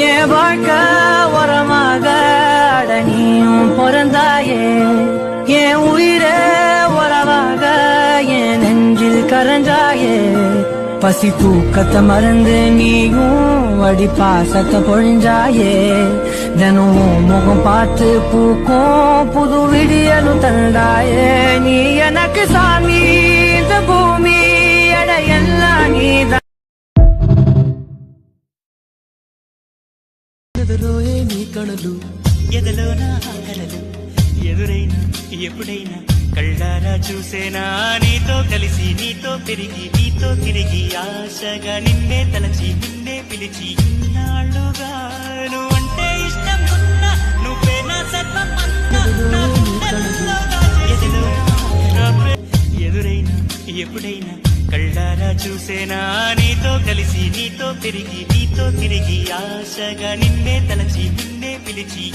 என் வாழ்க்கை உரமாக அடனியும் பிறந்தாயே, என் உயிரே உறவாக என் நெஞ்சில் கரஞ்சாயே. பசி தூக்கத்தை மறந்து நீயும் அடி பாசத்தை பொழிஞ்சாயே. தினம் முகம் பார்த்து பூக்கும் புது விடியலும் தந்தாயே. நீ எனக்கு சாமி, இந்த பூமி எட எல்லாம் நீதான். ఎదలోయే నీ కళలు, ఎదలోన కలలు, ఎదురైనా ఎప్పుడైనా కళ్ళారా చూసేనా. నీతో కలిసి నీతో పెరిగి నీతో తిరిగి ఆశగా నిన్నే తలచి నిన్నే పిలిచి ఇన్నాళ్ళుగా నువ్వంటే ఇష్టం ఉన్నా నువ్వే నా సర్వం అన్నా. ఎదురైనా ఎప్పుడైనా కళ్ళారా చూసేనా. నీతో కలిసి నీతో పెరిగి నీతో తిరిగి ఆశగా నిన్నే తలచి నిన్నే పిలిచి